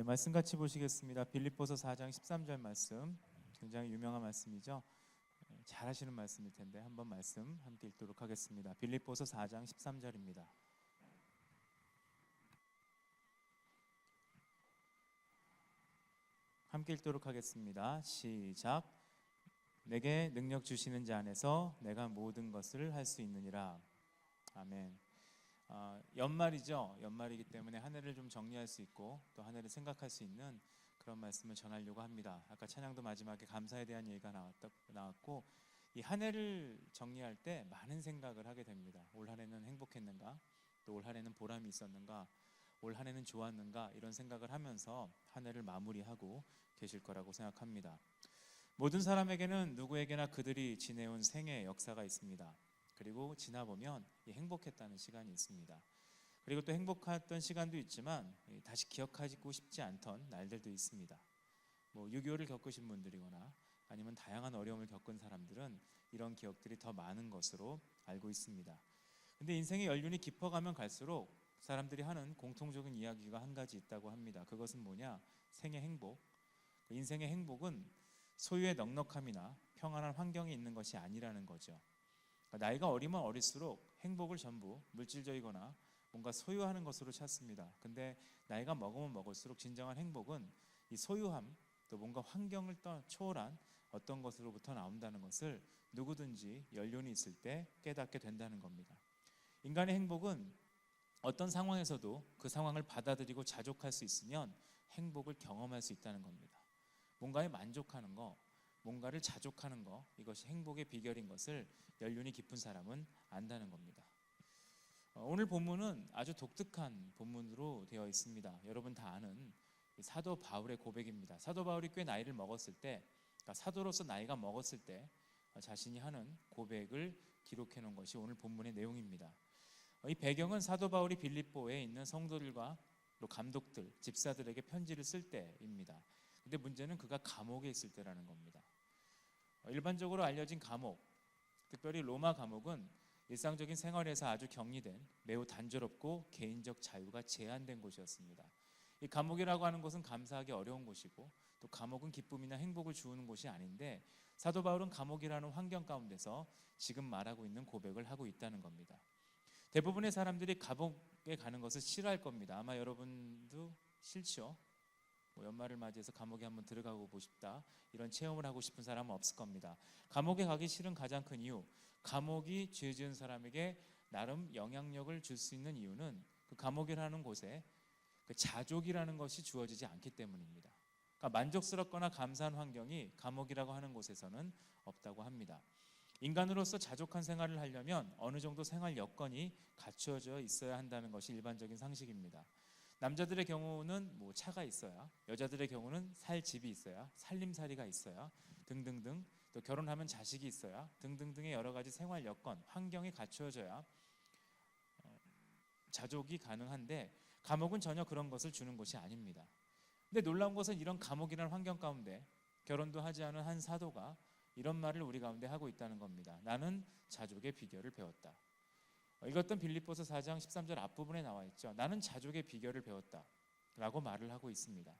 말씀 같이 보시겠습니다. 빌립보서 4장 13절 말씀, 굉장히 유명한 말씀이죠. 잘 하시는 말씀일 텐데 한번 말씀 함께 읽도록 하겠습니다. 빌립보서 4장 13절입니다. 함께 읽도록 하겠습니다. 시작. 내게 능력 주시는 자 안에서 내가 모든 것을 할 수 있느니라. 아멘. 연말이죠. 연말이기 때문에 한 해를 좀 정리할 수 있고 또 한 해를 생각할 수 있는 그런 말씀을 전하려고 합니다. 아까 찬양도 마지막에 감사에 대한 얘기가 나왔고, 이 한 해를 정리할 때 많은 생각을 하게 됩니다. 올 한 해는 행복했는가? 또 올 한 해는 보람이 있었는가? 올 한 해는 좋았는가? 이런 생각을 하면서 한 해를 마무리하고 계실 거라고 생각합니다. 모든 사람에게는 누구에게나 그들이 지내온 생애의 역사가 있습니다. 그리고 지나보면 행복했다는 시간이 있습니다. 그리고 또 행복했던 시간도 있지만 다시 기억하고 싶지 않던 날들도 있습니다. 6.25를 겪으신 분들이거나 아니면 다양한 어려움을 겪은 사람들은 이런 기억들이 더 많은 것으로 알고 있습니다. 근데 인생의 연륜이 깊어가면 갈수록 사람들이 하는 공통적인 이야기가 한 가지 있다고 합니다. 그것은 뭐냐? 생의 행복. 인생의 행복은 소유의 넉넉함이나 평안한 환경이 있는 것이 아니라는 거죠. 나이가 어리면 어릴수록 행복을 전부 물질적이거나 뭔가 소유하는 것으로 찾습니다. 근데 나이가 먹으면 먹을수록 진정한 행복은 이 소유함, 또 뭔가 환경을 초월한 어떤 것으로부터 나온다는 것을 누구든지 연륜이 있을 때 깨닫게 된다는 겁니다. 인간의 행복은 어떤 상황에서도 그 상황을 받아들이고 자족할 수 있으면 행복을 경험할 수 있다는 겁니다. 뭔가에 만족하는 거, 뭔가를 자족하는 거, 이것이 행복의 비결인 것을 연륜이 깊은 사람은 안다는 겁니다. 오늘 본문은 아주 독특한 본문으로 되어 있습니다. 여러분 다 아는 사도 바울의 고백입니다. 사도 바울이 꽤 나이를 먹었을 때, 그러니까 사도로서 나이가 먹었을 때 자신이 하는 고백을 기록해 놓은 것이 오늘 본문의 내용입니다. 이 배경은 사도 바울이 빌립보에 있는 성도들과 또 감독들, 집사들에게 편지를 쓸 때입니다. 근데 문제는 그가 감옥에 있을 때라는 겁니다. 일반적으로 알려진 감옥, 특별히 로마 감옥은 일상적인 생활에서 아주 격리된 매우 단조롭고 개인적 자유가 제한된 곳이었습니다. 이 감옥이라고 하는 곳은 감사하기 어려운 곳이고 또 감옥은 기쁨이나 행복을 주는 곳이 아닌데 사도 바울은 감옥이라는 환경 가운데서 지금 말하고 있는 고백을 하고 있다는 겁니다. 대부분의 사람들이 감옥에 가는 것을 싫어할 겁니다. 아마 여러분도 싫죠? 연말을 맞이해서 감옥에 한번 들어가 보고 싶다, 이런 체험을 하고 싶은 사람은 없을 겁니다. 감옥에 가기 싫은 가장 큰 이유, 감옥이 죄 지은 사람에게 나름 영향력을 줄 수 있는 이유는 그 감옥이라는 곳에 그 자족이라는 것이 주어지지 않기 때문입니다. 그러니까 만족스럽거나 감사한 환경이 감옥이라고 하는 곳에서는 없다고 합니다. 인간으로서 자족한 생활을 하려면 어느 정도 생활 여건이 갖추어져 있어야 한다는 것이 일반적인 상식입니다. 남자들의 경우는 차가 있어야, 여자들의 경우는 살 집이 있어야, 살림살이가 있어야 등등등, 또 결혼하면 자식이 있어야 등등등의 여러 가지 생활 여건, 환경이 갖추어져야 자족이 가능한데 감옥은 전혀 그런 것을 주는 곳이 아닙니다. 근데 놀라운 것은 이런 감옥이라는 환경 가운데 결혼도 하지 않은 한 사도가 이런 말을 우리 가운데 하고 있다는 겁니다. 나는 자족의 비결을 배웠다. 읽었던 빌립보서 4장 13절 앞부분에 나와 있죠. 나는 자족의 비결을 배웠다 라고 말을 하고 있습니다.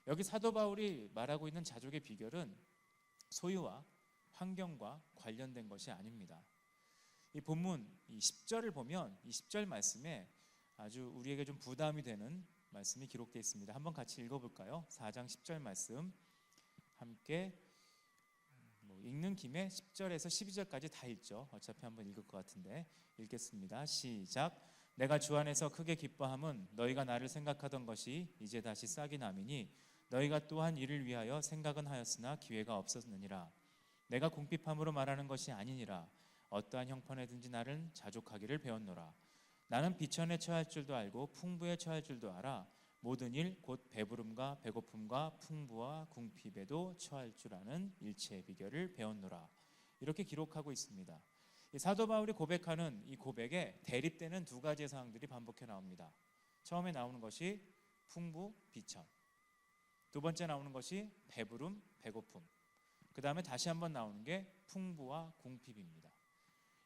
여기 사도 바울이 말하고 있는 자족의 비결은 소유와 환경과 관련된 것이 아닙니다. 이 본문 이 10절을 보면 이 10절 말씀에 아주 우리에게 좀 부담이 되는 말씀이 기록되어 있습니다. 한번 같이 읽어볼까요? 4장 10절 말씀 함께 읽는 김에 10절에서 12절까지 다 읽죠. 어차피 한번 읽을 것 같은데 읽겠습니다. 시작. 내가 주 안에서 크게 기뻐함은 너희가 나를 생각하던 것이 이제 다시 싹이 남이니 너희가 또한 이를 위하여 생각은 하였으나 기회가 없었느니라. 내가 궁핍함으로 말하는 것이 아니니라. 어떠한 형편에든지 나를 자족하기를 배웠노라. 나는 비천에 처할 줄도 알고 풍부에 처할 줄도 알아. 모든 일 곧 배부름과 배고픔과 풍부와 궁핍에도 처할 줄 아는 일체의 비결을 배웠노라. 이렇게 기록하고 있습니다. 사도 바울이 고백하는 이 고백에 대립되는 두 가지의 사항들이 반복해 나옵니다. 처음에 나오는 것이 풍부, 비천. 두 번째 나오는 것이 배부름, 배고픔. 그 다음에 다시 한번 나오는 게 풍부와 궁핍입니다.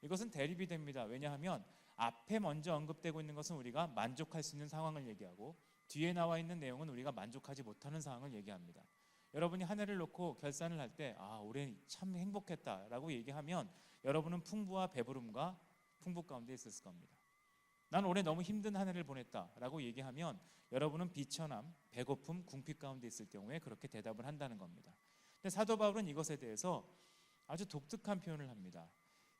이것은 대립이 됩니다. 왜냐하면 앞에 먼저 언급되고 있는 것은 우리가 만족할 수 있는 상황을 얘기하고 뒤에 나와 있는 내용은 우리가 만족하지 못하는 상황을 얘기합니다. 여러분이 한 해를 놓고 결산을 할 때 올해 참 행복했다라고 얘기하면 여러분은 풍부와 배부름과 풍부 가운데 있었을 겁니다. 난 올해 너무 힘든 한 해를 보냈다라고 얘기하면 여러분은 비천함, 배고픔, 궁핍 가운데 있을 경우에 그렇게 대답을 한다는 겁니다. 근데 사도 바울은 이것에 대해서 아주 독특한 표현을 합니다.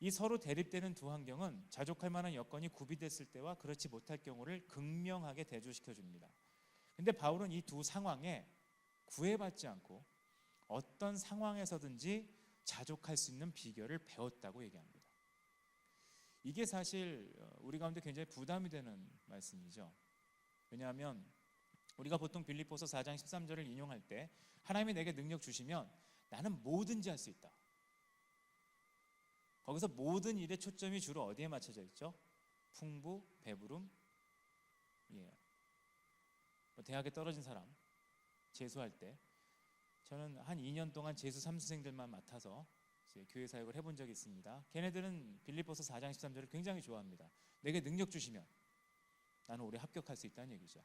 이 서로 대립되는 두 환경은 자족할 만한 여건이 구비됐을 때와 그렇지 못할 경우를 극명하게 대조시켜 줍니다. 근데 바울은 이 두 상황에 구애받지 않고 어떤 상황에서든지 자족할 수 있는 비결을 배웠다고 얘기합니다. 이게 사실 우리 가운데 굉장히 부담이 되는 말씀이죠. 왜냐하면 우리가 보통 빌립보서 4장 13절을 인용할 때 하나님이 내게 능력 주시면 나는 뭐든지 할 수 있다. 거기서 모든 일의 초점이 주로 어디에 맞춰져 있죠? 풍부, 배부름. 대학에 떨어진 사람 재수할 때 저는 한 2년 동안 재수 3수생들만 맡아서 교회 사역을 해본 적이 있습니다. 걔네들은 빌립보서 4장 13절을 굉장히 좋아합니다. 내게 능력 주시면 나는 올해 합격할 수 있다는 얘기죠.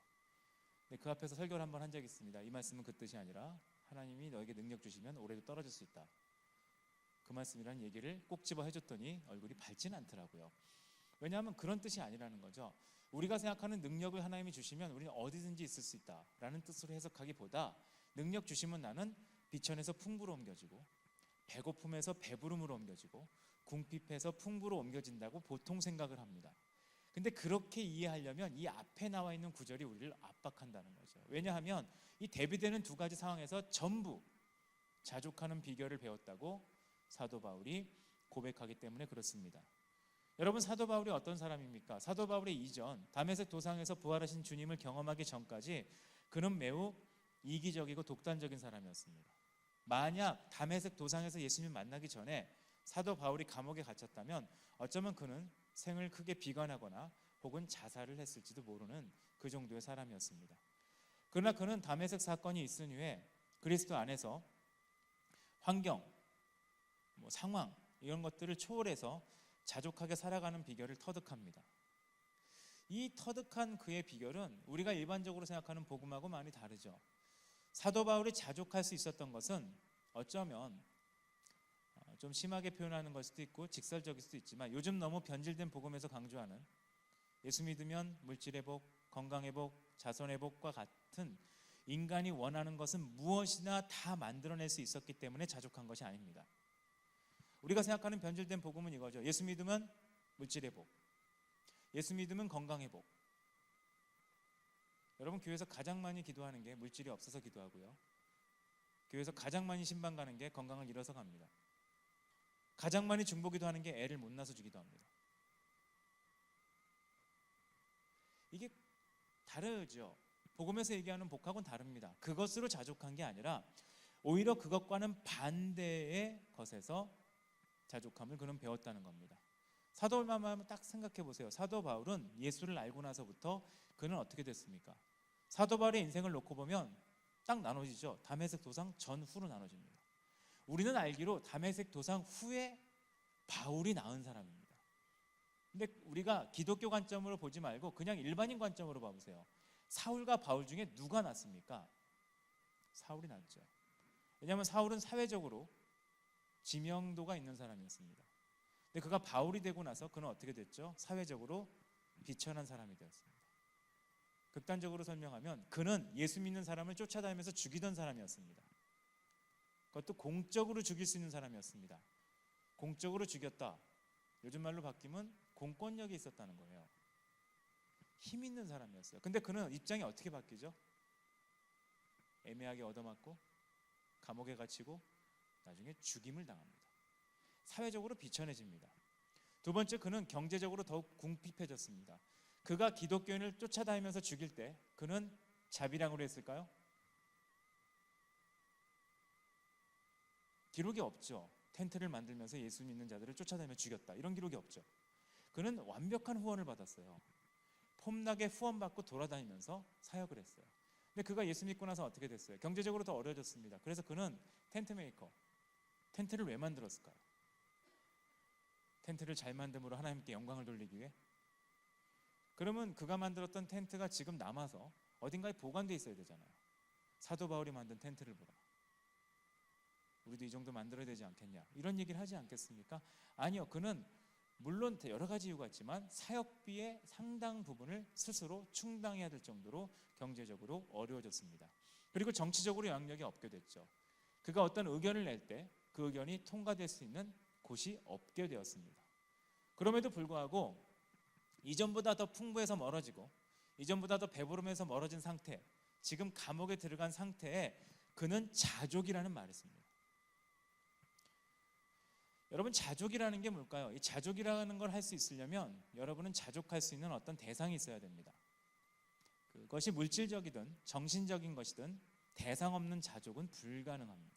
그 앞에서 설교를 한번 한 적이 있습니다. 이 말씀은 그 뜻이 아니라 하나님이 너에게 능력 주시면 올해도 떨어질 수 있다. 그 말씀이라는 얘기를 꼭 집어 해줬더니 얼굴이 밝진 않더라고요. 왜냐하면 그런 뜻이 아니라는 거죠. 우리가 생각하는 능력을 하나님이 주시면 우리는 어디든지 있을 수 있다라는 뜻으로 해석하기보다 능력 주시면 나는 비천에서 풍부로 옮겨지고 배고픔에서 배부름으로 옮겨지고 궁핍에서 풍부로 옮겨진다고 보통 생각을 합니다. 근데 그렇게 이해하려면 이 앞에 나와 있는 구절이 우리를 압박한다는 거죠. 왜냐하면 이 대비되는 두 가지 상황에서 전부 자족하는 비결을 배웠다고 사도 바울이 고백하기 때문에 그렇습니다. 여러분, 사도 바울이 어떤 사람입니까? 사도 바울의 이전 다메섹 도상에서 부활하신 주님을 경험하기 전까지 그는 매우 이기적이고 독단적인 사람이었습니다. 만약 다메섹 도상에서 예수님 만나기 전에 사도 바울이 감옥에 갇혔다면 어쩌면 그는 생을 크게 비관하거나 혹은 자살을 했을지도 모르는 그 정도의 사람이었습니다. 그러나 그는 다메섹 사건이 있은 후에 그리스도 안에서 환경, 상황 이런 것들을 초월해서 자족하게 살아가는 비결을 터득합니다. 이 터득한 그의 비결은 우리가 일반적으로 생각하는 복음하고 많이 다르죠. 사도 바울이 자족할 수 있었던 것은 어쩌면 좀 심하게 표현하는 걸 수도 있고 직설적일 수도 있지만 요즘 너무 변질된 복음에서 강조하는 예수 믿으면 물질 회복, 건강 회복, 자손 회복과 같은 인간이 원하는 것은 무엇이나 다 만들어낼 수 있었기 때문에 자족한 것이 아닙니다. 우리가 생각하는 변질된 복음은 이거죠. 예수 믿으면 물질 회복, 예수 믿으면 건강 회복. 여러분, 교회에서 가장 많이 기도하는 게 물질이 없어서 기도하고요. 교회에서 가장 많이 신방 가는 게 건강을 잃어서 갑니다. 가장 많이 중보기도 하는 게 애를 못 낳아서 주기도 합니다. 이게 다르죠. 복음에서 얘기하는 복하고는 다릅니다. 그것으로 자족한 게 아니라 오히려 그것과는 반대의 것에서 자족함을 그는 배웠다는 겁니다. 사도 바울만 한번 딱 생각해 보세요. 사도 바울은 예수를 알고 나서부터 그는 어떻게 됐습니까? 사도 바울의 인생을 놓고 보면 딱 나눠지죠. 다메섹 도상 전후로 나눠집니다. 우리는 알기로 다메섹 도상 후에 바울이 낳은 사람입니다. 근데 우리가 기독교 관점으로 보지 말고 그냥 일반인 관점으로 봐보세요. 사울과 바울 중에 누가 낫습니까? 사울이 낫죠. 왜냐하면 사울은 사회적으로 지명도가 있는 사람이었습니다. 근데 그가 바울이 되고 나서 그는 어떻게 됐죠? 사회적으로 비천한 사람이 되었습니다. 극단적으로 설명하면 그는 예수 믿는 사람을 쫓아다니면서 죽이던 사람이었습니다. 그것도 공적으로 죽일 수 있는 사람이었습니다. 공적으로 죽였다. 요즘 말로 바뀌면 공권력이 있었다는 거예요. 힘 있는 사람이었어요. 근데 그는 입장이 어떻게 바뀌죠? 애매하게 얻어맞고 감옥에 갇히고 나중에 죽임을 당합니다. 사회적으로 비천해집니다. 두 번째, 그는 경제적으로 더욱 궁핍해졌습니다. 그가 기독교인을 쫓아다니면서 죽일 때 그는 자비량으로 했을까요? 기록이 없죠. 텐트를 만들면서 예수 믿는 자들을 쫓아다니며 죽였다, 이런 기록이 없죠. 그는 완벽한 후원을 받았어요. 폼나게 후원받고 돌아다니면서 사역을 했어요. 근데 그가 예수 믿고 나서 어떻게 됐어요? 경제적으로 더 어려워졌습니다. 그래서 그는 텐트 메이커, 텐트를 왜 만들었을까요? 텐트를 잘 만듦으로 하나님께 영광을 돌리기 위해? 그러면 그가 만들었던 텐트가 지금 남아서 어딘가에 보관돼 있어야 되잖아요. 사도 바울이 만든 텐트를 보라. 우리도 이 정도 만들어야 되지 않겠냐, 이런 얘기를 하지 않겠습니까? 아니요, 그는 물론 여러 가지 이유가 있지만 사역비의 상당 부분을 스스로 충당해야 될 정도로 경제적으로 어려워졌습니다. 그리고 정치적으로 영향력이 없게 됐죠. 그가 어떤 의견을 낼 때 그 의견이 통과될 수 있는 곳이 없게 되었습니다. 그럼에도 불구하고 이전보다 더 풍부해서 멀어지고 이전보다 더 배부름해서 멀어진 상태, 지금 감옥에 들어간 상태에 그는 자족이라는 말을 씁니다. 여러분, 자족이라는 게 뭘까요? 이 자족이라는 걸 할 수 있으려면 여러분은 자족할 수 있는 어떤 대상이 있어야 됩니다. 그것이 물질적이든 정신적인 것이든 대상 없는 자족은 불가능합니다.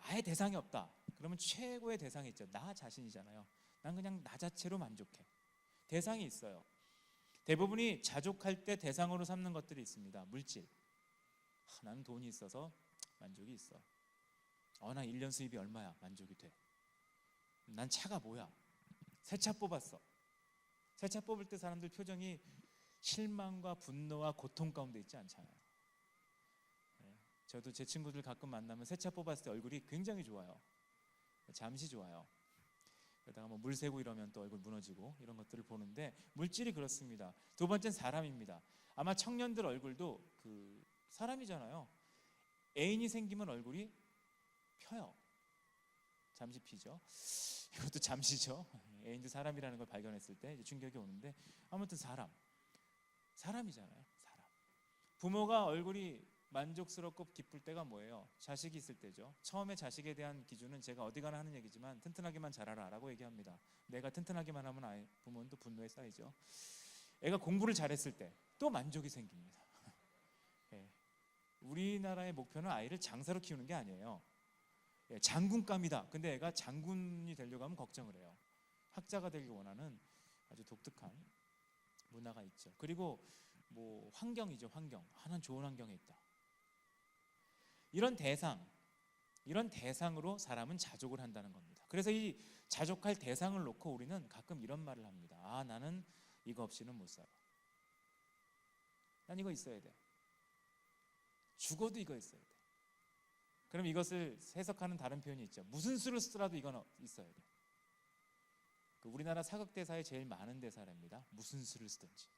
아예 대상이 없다. 그러면 최고의 대상이 있죠. 나 자신이잖아요. 난 그냥 나 자체로 만족해. 대상이 있어요. 대부분이 자족할 때 대상으로 삼는 것들이 있습니다. 물질. 나는 돈이 있어서 만족이 있어. 나 1년 수입이 얼마야? 만족이 돼. 난 차가 뭐야? 새 차 뽑았어. 새 차 뽑을 때 사람들 표정이 실망과 분노와 고통 가운데 있지 않잖아요. 저도 제 친구들 가끔 만나면 새 차 뽑았을 때 얼굴이 굉장히 좋아요. 잠시 좋아요. 그러다가 뭐 물 새고 이러면 또 얼굴 무너지고, 이런 것들을 보는데 물질이 그렇습니다. 두 번째는 사람입니다. 아마 청년들 얼굴도 사람이잖아요. 애인이 생기면 얼굴이 펴요. 잠시 피죠. 이것도 잠시죠. 애인도 사람이라는 걸 발견했을 때 이제 충격이 오는데, 아무튼 사람이잖아요. 사람. 부모가 얼굴이 만족스럽고 기쁠 때가 뭐예요? 자식이 있을 때죠. 처음에 자식에 대한 기준은 제가 어디 가나 하는 얘기지만 튼튼하게만 자라라 라고 얘기합니다. 내가 튼튼하게만 하면 부모는 또 분노에 쌓이죠. 애가 공부를 잘했을 때 또 만족이 생깁니다. 우리나라의 목표는 아이를 장사로 키우는 게 아니에요. 장군감이다. 근데 애가 장군이 되려고 하면 걱정을 해요. 학자가 되길 원하는 아주 독특한 문화가 있죠. 그리고 뭐 환경이죠. 환경. 난 좋은 환경에 있다. 이런 대상으로 사람은 자족을 한다는 겁니다. 그래서 이 자족할 대상을 놓고 우리는 가끔 이런 말을 합니다. 나는 이거 없이는 못 살아. 난 이거 있어야 돼. 죽어도 이거 있어야 돼. 그럼 이것을 해석하는 다른 표현이 있죠. 무슨 수를 쓰더라도 이건 있어야 돼. 우리나라 사극 대사에 제일 많은 대사랍니다. 무슨 수를 쓰든지.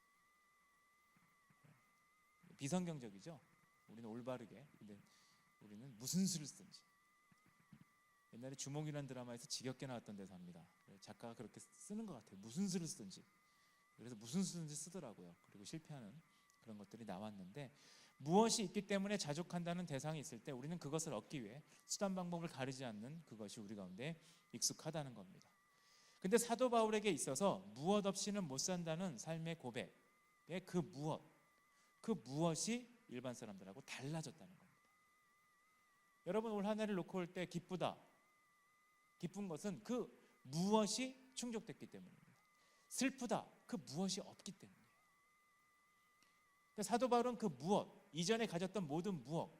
비성경적이죠. 우리는 올바르게. 근데 우리는 무슨 수를 쓰든지. 옛날에 주몽이라는 드라마에서 지겹게 나왔던 대사입니다. 작가가 그렇게 쓰는 것 같아요. 무슨 수를 쓰든지. 그래서 무슨 수든지 쓰더라고요. 그리고 실패하는 그런 것들이 나왔는데, 무엇이 있기 때문에 자족한다는 대상이 있을 때 우리는 그것을 얻기 위해 수단 방법을 가리지 않는 그것이 우리 가운데 익숙하다는 겁니다. 근데 사도 바울에게 있어서 무엇 없이는 못 산다는 삶의 고백의 그 무엇이 일반 사람들하고 달라졌다는 겁니다. 여러분, 올 한 해를 놓고 올 때 기쁘다. 기쁜 것은 그 무엇이 충족됐기 때문입니다. 슬프다. 그 무엇이 없기 때문이에요. 사도 바울은 그 무엇, 이전에 가졌던 모든 무엇,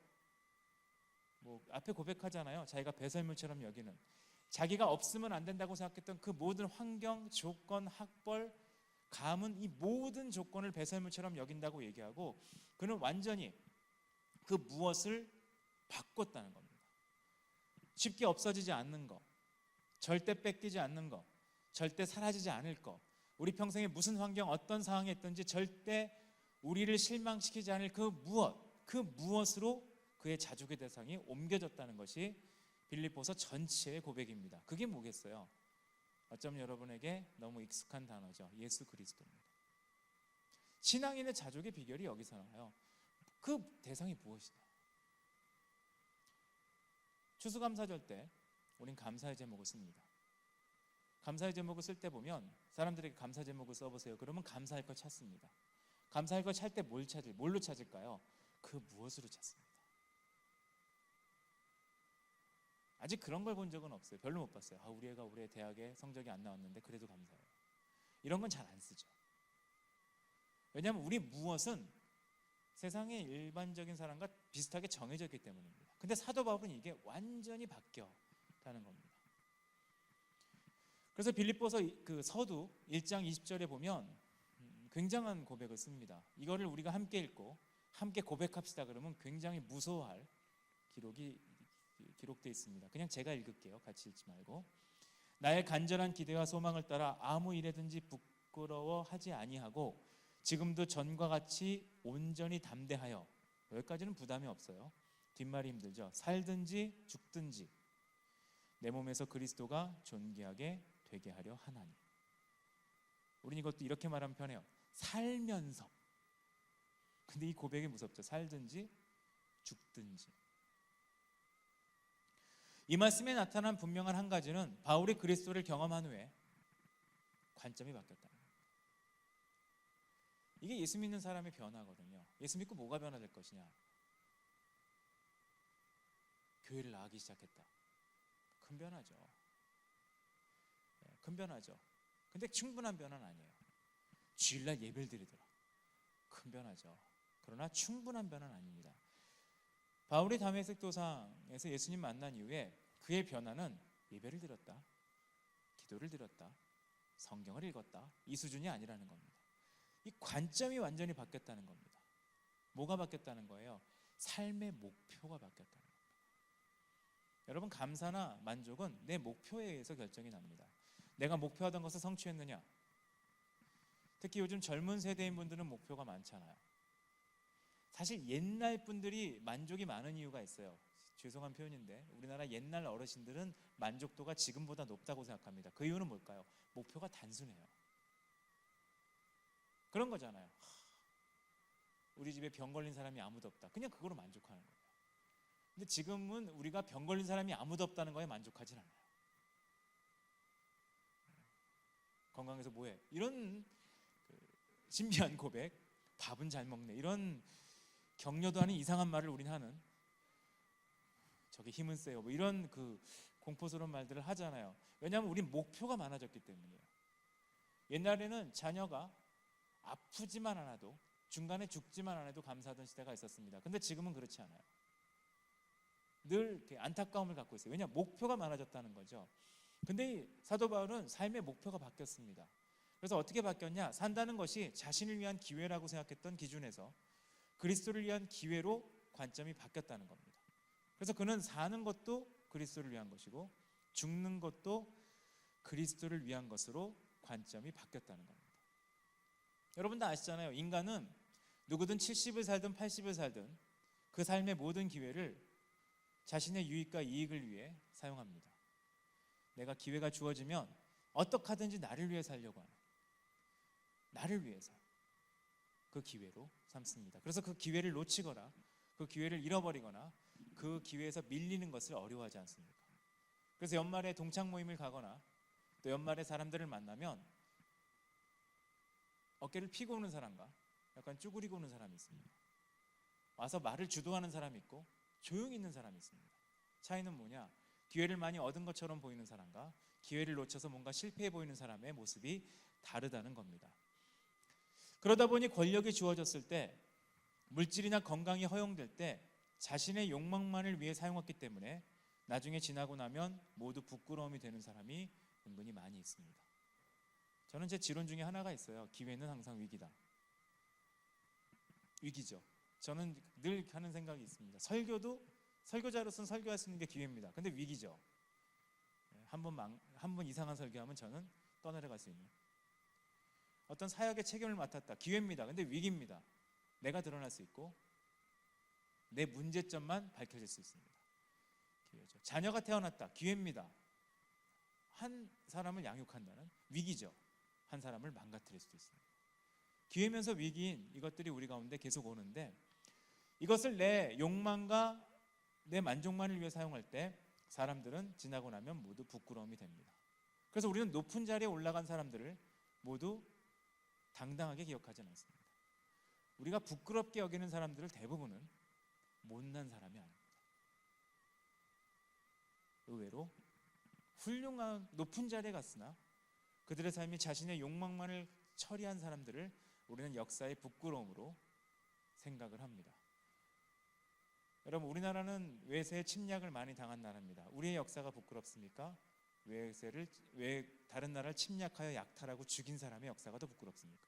앞에 고백하잖아요. 자기가 배설물처럼 여기는, 자기가 없으면 안 된다고 생각했던 그 모든 환경, 조건, 학벌, 가문, 이 모든 조건을 배설물처럼 여긴다고 얘기하고, 그는 완전히 그 무엇을 바꿨다는 겁니다. 쉽게 없어지지 않는 것, 절대 뺏기지 않는 것, 절대 사라지지 않을 것, 우리 평생에 무슨 환경, 어떤 상황에 있든지 절대 우리를 실망시키지 않을 그 무엇으로 그의 자족의 대상이 옮겨졌다는 것이 빌립보서 전체의 고백입니다. 그게 뭐겠어요? 어쩌면 여러분에게 너무 익숙한 단어죠. 예수 그리스도입니다. 신앙인의 자족의 비결이 여기서 나와요. 그 대상이 무엇이다? 추수감사절 때 우린 감사의 제목을 씁니다. 감사의 제목을 쓸 때 보면 사람들에게 감사 제목을 써보세요. 그러면 감사할 걸 찾습니다. 감사할 걸 찾을 때 뭘로 찾을까요? 그 무엇으로 찾습니다. 아직 그런 걸 본 적은 없어요. 별로 못 봤어요. 우리 애가 우리 대학에 성적이 안 나왔는데 그래도 감사해요. 이런 건 잘 안 쓰죠. 왜냐하면 우리 무엇은 세상의 일반적인 사람과 비슷하게 정해져 있기 때문입니다. 근데 사도 바울은 이게 완전히 바뀌었다는 겁니다. 그래서 빌립보서 그 서두 1장 20절에 보면 굉장한 고백을 씁니다. 이거를 우리가 함께 읽고 함께 고백합시다 그러면 굉장히 무서워할 기록되어 있습니다. 그냥 제가 읽을게요. 같이 읽지 말고. 나의 간절한 기대와 소망을 따라 아무 일에든지 부끄러워하지 아니하고 지금도 전과 같이 온전히 담대하여, 여기까지는 부담이 없어요. 뒷말이 힘들죠. 살든지 죽든지 내 몸에서 그리스도가 존귀하게 되게 하려 하나니. 우린 이것도 이렇게 말하면 편해요. 살면서. 근데 이 고백이 무섭죠. 살든지 죽든지. 이 말씀에 나타난 분명한 한 가지는 바울이 그리스도를 경험한 후에 관점이 바뀌었다. 이게 예수 믿는 사람의 변화거든요. 예수 믿고 뭐가 변화될 것이냐? 교회를 나가기 시작했다. 큰 변화죠. 큰 변화죠. 근데 충분한 변화는 아니에요. 주일날 예배를 드리더라. 큰 변화죠. 그러나 충분한 변화는 아닙니다. 바울이 다메섹 도상에서 예수님 만난 이후에 그의 변화는 예배를 드렸다, 기도를 드렸다, 성경을 읽었다, 이 수준이 아니라는 겁니다. 이 관점이 완전히 바뀌었다는 겁니다. 뭐가 바뀌었다는 거예요? 삶의 목표가 바뀌었다는 겁니다. 여러분, 감사나 만족은 내 목표에 의해서 결정이 납니다. 내가 목표하던 것을 성취했느냐? 특히 요즘 젊은 세대인 분들은 목표가 많잖아요. 사실 옛날 분들이 만족이 많은 이유가 있어요. 죄송한 표현인데 우리나라 옛날 어르신들은 만족도가 지금보다 높다고 생각합니다. 그 이유는 뭘까요? 목표가 단순해요. 그런 거잖아요. 우리 집에 병 걸린 사람이 아무도 없다. 그냥 그거로 만족하는 거예요. 근데 지금은 우리가 병 걸린 사람이 아무도 없다는 거에 만족하진 않아요. 건강해서 뭐해? 이런 신비한 고백, 밥은 잘 먹네, 이런 격려도 아닌 이상한 말을 우린 하는, 저게 힘은 세요, 뭐 이런 공포스러운 말들을 하잖아요. 왜냐하면 우린 목표가 많아졌기 때문이에요. 옛날에는 자녀가 아프지만 않아도, 중간에 죽지만 않아도 감사하던 시대가 있었습니다. 근데 지금은 그렇지 않아요. 늘 이렇게 안타까움을 갖고 있어요. 왜냐? 목표가 많아졌다는 거죠. 근데 사도 바울은 삶의 목표가 바뀌었습니다. 그래서 어떻게 바뀌었냐? 산다는 것이 자신을 위한 기회라고 생각했던 기준에서 그리스도를 위한 기회로 관점이 바뀌었다는 겁니다. 그래서 그는 사는 것도 그리스도를 위한 것이고 죽는 것도 그리스도를 위한 것으로 관점이 바뀌었다는 겁니다. 여러분 다 아시잖아요. 인간은 누구든 70을 살든 80을 살든 그 삶의 모든 기회를 자신의 유익과 이익을 위해 사용합니다. 내가 기회가 주어지면 어떻게 하든지 나를 위해 살려고 하는, 나를 위해서 그 기회로 삼습니다. 그래서 그 기회를 놓치거나 그 기회를 잃어버리거나 그 기회에서 밀리는 것을 어려워하지 않습니까? 그래서 연말에 동창 모임을 가거나 또 연말에 사람들을 만나면 어깨를 피고 오는 사람과 약간 쭈그리고 오는 사람이 있습니다. 와서 말을 주도하는 사람이 있고 조용히 있는 사람이 있습니다. 차이는 뭐냐? 기회를 많이 얻은 것처럼 보이는 사람과 기회를 놓쳐서 뭔가 실패해 보이는 사람의 모습이 다르다는 겁니다. 그러다 보니 권력이 주어졌을 때, 물질이나 건강이 허용될 때 자신의 욕망만을 위해 사용했기 때문에 나중에 지나고 나면 모두 부끄러움이 되는 사람이 은근히 많이 있습니다. 저는 제 지론 중에 하나가 있어요. 기회는 항상 위기다. 위기죠. 저는 늘 하는 생각이 있습니다. 설교자로서는 설교할 수 있는 게 기회입니다. 근데 위기죠. 한 번 이상한 설교하면 저는 떠내려갈 수 있는, 어떤 사역의 책임을 맡았다. 기회입니다. 근데 위기입니다. 내가 드러날 수 있고 내 문제점만 밝혀질 수 있습니다. 기회죠. 자녀가 태어났다. 기회입니다. 한 사람을 양육한다는 위기죠. 한 사람을 망가뜨릴 수도 있습니다. 기회면서 위기인 이것들이 우리 가운데 계속 오는데, 이것을 내 욕망과 내 만족만을 위해 사용할 때 사람들은 지나고 나면 모두 부끄러움이 됩니다. 그래서 우리는 높은 자리에 올라간 사람들을 모두 당당하게 기억하지는 않습니다. 우리가 부끄럽게 여기는 사람들을 대부분은 못난 사람이 아닙니다. 의외로 훌륭한 높은 자리에 갔으나 그들의 삶이 자신의 욕망만을 처리한 사람들을 우리는 역사의 부끄러움으로 생각을 합니다. 여러분, 우리나라는 외세의 침략을 많이 당한 나라입니다. 우리의 역사가 부끄럽습니까? 다른 나라를 침략하여 약탈하고 죽인 사람의 역사가 더 부끄럽습니까?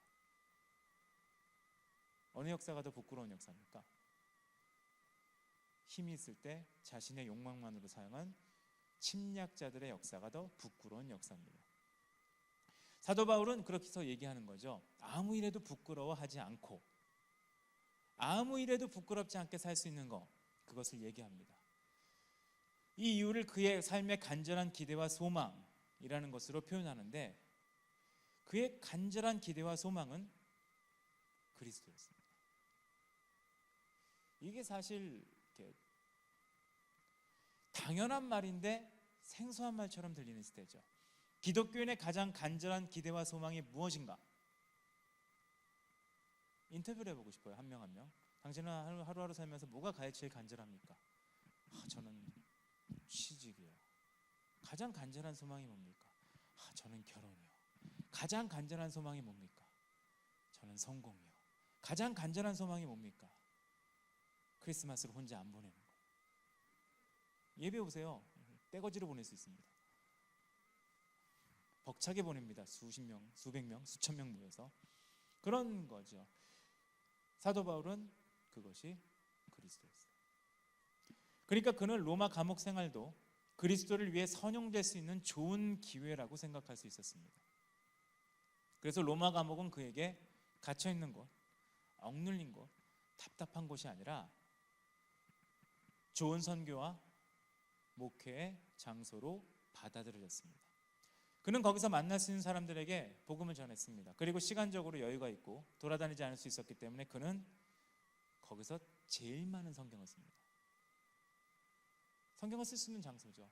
어느 역사가 더 부끄러운 역사입니까? 힘이 있을 때 자신의 욕망만으로 사용한 침략자들의 역사가 더 부끄러운 역사입니다. 사도 바울은 그렇게 해서 얘기하는 거죠. 아무 일에도 부끄러워하지 않고 아무 일에도 부끄럽지 않게 살 수 있는 것, 그것을 얘기합니다. 이 이유를 그의 삶의 간절한 기대와 소망이라는 것으로 표현하는데, 그의 간절한 기대와 소망은 그리스도였습니다. 이게 사실 이렇게 당연한 말인데 생소한 말처럼 들리는 시대죠. 기독교인의 가장 간절한 기대와 소망이 무엇인가? 인터뷰를 해보고 싶어요. 한 명 한 명. 당신은 하루하루 살면서 뭐가 제일 간절합니까? 저는 취직이요. 가장 간절한 소망이 뭡니까? 저는 결혼이요. 가장 간절한 소망이 뭡니까? 저는 성공이요. 가장 간절한 소망이 뭡니까? 크리스마스를 혼자 안 보내는 거. 예배 오세요. 떼거지로 보낼 수 있습니다. 벅차게 보냅니다. 수십 명, 수백 명, 수천 명 모여서. 그런 거죠. 사도 바울은 그것이 그리스도였어요. 그러니까 그는 로마 감옥 생활도 그리스도를 위해 선용될 수 있는 좋은 기회라고 생각할 수 있었습니다. 그래서 로마 감옥은 그에게 갇혀있는 곳, 억눌린 곳, 답답한 곳이 아니라 좋은 선교와 목회의 장소로 받아들여졌습니다. 그는 거기서 만날 수 있는 사람들에게 복음을 전했습니다. 그리고 시간적으로 여유가 있고 돌아다니지 않을 수 있었기 때문에 그는 거기서 제일 많은 성경을 씁니다. 성경을 쓸 수 있는 장소죠.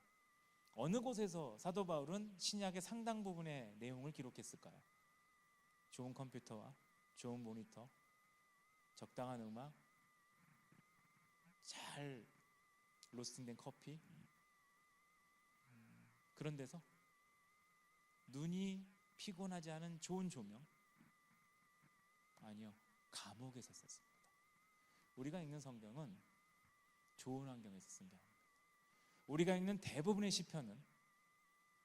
어느 곳에서 사도 바울은 신약의 상당 부분의 내용을 기록했을까요? 좋은 컴퓨터와 좋은 모니터, 적당한 음악, 잘 로스팅된 커피, 그런 데서 눈이 피곤하지 않은 좋은 조명? 아니요, 감옥에서 썼습니다. 우리가 읽는 성경은 좋은 환경에서 쓴 게 아닙니다. 우리가 읽는 대부분의 시편은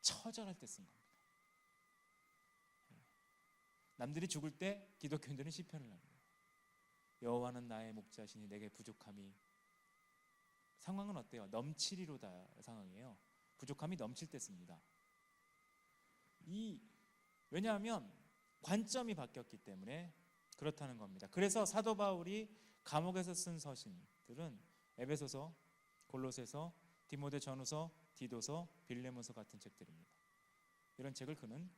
처절할 때 쓴 겁니다. 남들이 죽을 때 기독교인들은 시편을 합니다. 여호와는 나의 목자시니 내게 부족함이, 상황은 어때요? 넘치리로다 상황이에요. 부족함이 넘칠 때 씁니다. 왜냐하면 관점이 바뀌었기 때문에 그렇다는 겁니다. 그래서 사도 바울이 감옥에서 쓴 서신들은 에베소서, 골로새서, 디모데 전후서, 디도서, 빌레몬서 같은 책들입니다. 이런 책을 그는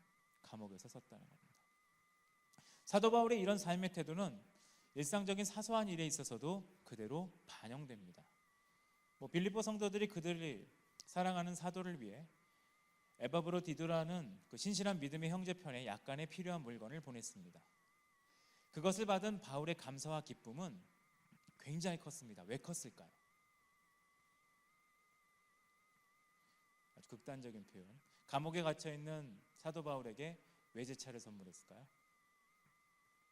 감옥에서 썼다는 겁니다. 사도 바울의 이런 삶의 태도는 일상적인 사소한 일에 있어서도 그대로 반영됩니다. 빌립보 성도들이 그들이 사랑하는 사도를 위해 에바브로디도라는 그 신실한 믿음의 형제편에 약간의 필요한 물건을 보냈습니다. 그것을 받은 바울의 감사와 기쁨은 굉장히 컸습니다. 왜 컸을까요? 아주 극단적인 표현. 감옥에 갇혀있는 사도 바울에게 외제차를 선물했을까요?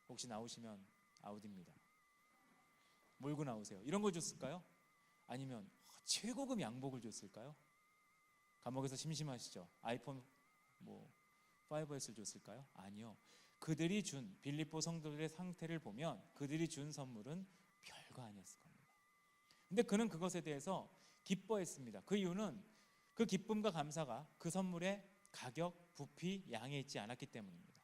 혹시 나오시면 아우디입니다. 몰고 나오세요. 이런 걸 줬을까요? 아니면 최고급 양복을 줬을까요? 감옥에서 심심하시죠? 아이폰 5S를 줬을까요? 아니요. 그들이 준, 빌립보 성도들의 상태를 보면 그들이 준 선물은 별거 아니었을 겁니다. 근데 그는 그것에 대해서 기뻐했습니다. 그 이유는 그 기쁨과 감사가 그 선물의 가격, 부피, 양에 있지 않았기 때문입니다.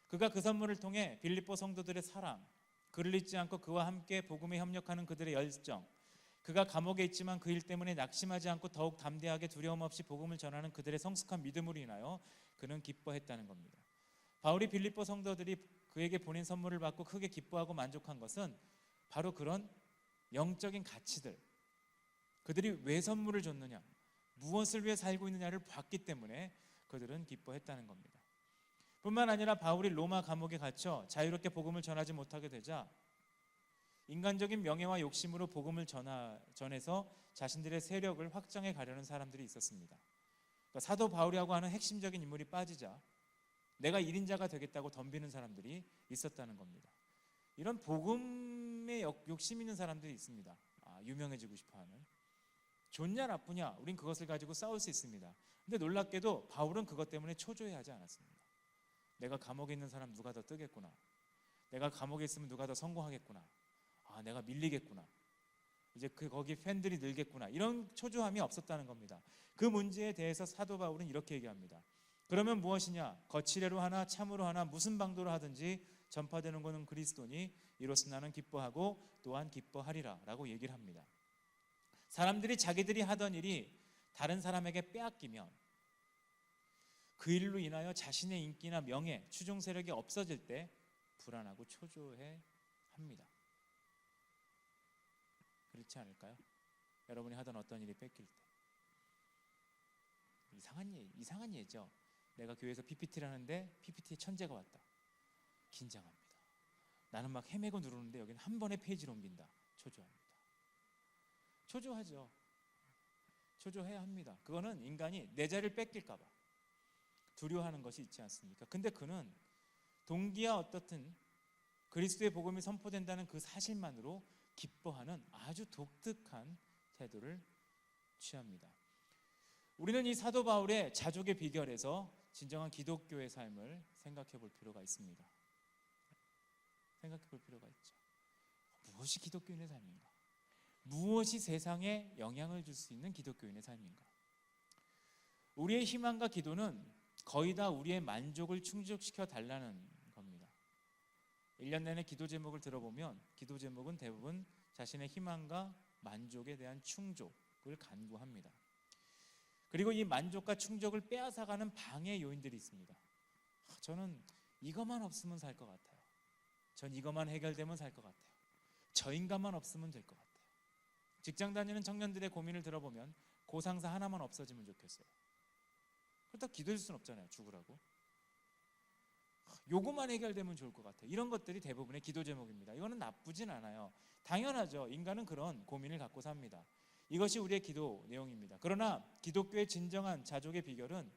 그가 그 선물을 통해 빌립보 성도들의 사랑, 그를 잊지 않고 그와 함께 복음에 협력하는 그들의 열정, 그가 감옥에 있지만 그 일 때문에 낙심하지 않고 더욱 담대하게 두려움 없이 복음을 전하는 그들의 성숙한 믿음으로 인하여 그는 기뻐했다는 겁니다. 바울이 빌립보 성도들이 그에게 보낸 선물을 받고 크게 기뻐하고 만족한 것은 바로 그런 영적인 가치들, 그들이 왜 선물을 줬느냐, 무엇을 위해 살고 있느냐를 봤기 때문에 그들은 기뻐했다는 겁니다. 뿐만 아니라 바울이 로마 감옥에 갇혀 자유롭게 복음을 전하지 못하게 되자 인간적인 명예와 욕심으로 복음을 전해서 자신들의 세력을 확장해 가려는 사람들이 있었습니다. 그러니까 사도 바울이라고 하는 핵심적인 인물이 빠지자 내가 1인자가 되겠다고 덤비는 사람들이 있었다는 겁니다. 이런 복음에 욕심 있는 사람들이 있습니다. 유명해지고 싶어하는. 좋냐 나쁘냐 우린 그것을 가지고 싸울 수 있습니다. 근데 놀랍게도 바울은 그것 때문에 초조해하지 않았습니다. 내가 감옥에 있는 사람 누가 더 뜨겠구나. 내가 감옥에 있으면 누가 더 성공하겠구나. 아, 내가 밀리겠구나. 이제 거기 팬들이 늘겠구나. 이런 초조함이 없었다는 겁니다. 그 문제에 대해서 사도 바울은 이렇게 얘기합니다. 그러면 무엇이냐? 거칠애로 하나 참으로 하나 무슨 방도로 하든지 전파되는 것은 그리스도니 이로써 나는 기뻐하고 또한 기뻐하리라 라고 얘기를 합니다. 사람들이 자기들이 하던 일이 다른 사람에게 빼앗기면 그 일로 인하여 자신의 인기나 명예, 추종 세력이 없어질 때 불안하고 초조해 합니다. 그렇지 않을까요? 여러분이 하던 어떤 일이 뺏길 때 이상한 예죠. 내가 교회에서 PPT를 하는데 PPT에 천재가 왔다. 긴장합니다. 나는 막 헤매고 누르는데 여기는 한 번에 페이지를 옮긴다. 초조합니다. 초조하죠. 초조해야 합니다. 그거는 인간이 내 자리를 뺏길까 봐 두려워하는 것이 있지 않습니까? 근데 그는 동기야 어떻든 그리스도의 복음이 선포된다는 그 사실만으로 기뻐하는 아주 독특한 태도를 취합니다. 우리는 이 사도 바울의 자족의 비결에서 진정한 기독교의 삶을 생각해 볼 필요가 있습니다. 생각해 볼 필요가 있죠. 무엇이 기독교인의 삶인가? 무엇이 세상에 영향을 줄 수 있는 기독교인의 삶인가? 우리의 희망과 기도는 거의 다 우리의 만족을 충족시켜 달라는 겁니다. 1년 내내 기도 제목을 들어보면 기도 제목은 대부분 자신의 희망과 만족에 대한 충족을 간구합니다. 그리고 이 만족과 충족을 빼앗아가는 방해 요인들이 있습니다. 저는 이것만 없으면 살 것 같아요. 전 이것만 해결되면 살 것 같아요. 저 인간만 없으면 될 것 같아요. 직장 다니는 청년들의 고민을 들어보면 고상사 하나만 없어지면 좋겠어요. 그렇다고 기도할 수는 없잖아요. 죽으라고. 요것만 해결되면 좋을 것 같아요. 이런 것들이 대부분의 기도 제목입니다. 이거는 나쁘진 않아요. 당연하죠. 인간은 그런 고민을 갖고 삽니다. 이것이 우리의 기도 내용입니다. 그러나 기독교의 진정한 자족의 비결은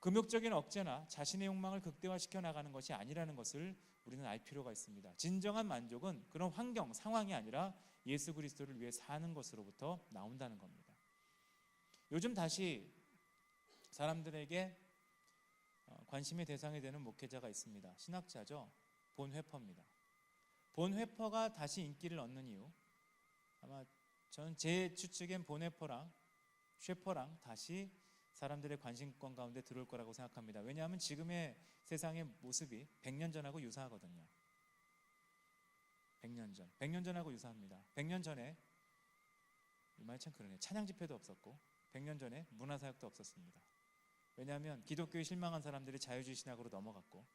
금욕적인 억제나 자신의 욕망을 극대화시켜 나가는 것이 아니라는 것을 우리는 알 필요가 있습니다. 진정한 만족은 그런 환경, 상황이 아니라 예수 그리스도를 위해 사는 것으로부터 나온다는 겁니다. 요즘 다시 사람들에게 관심의 대상이 되는 목회자가 있습니다. 신학자죠. 본회퍼입니다. 본회퍼가 다시 인기를 얻는 이유, 아마 저는 제 추측엔 본회퍼랑 쉐퍼랑 다시 사람들의 관심권 가운데 들어올 거라고 생각합니다. 왜냐하면 지금의 세상의 모습이 100년 전하고 유사하거든요. 100년 전하고 유사합니다. 100년 전에 이 말이 참 그러네. 찬양 집회도 없었고 100년 전에 문화사역도 없었습니다. 왜냐하면 기독교에 실망한 사람들이 자유주의 신학으로 넘어갔고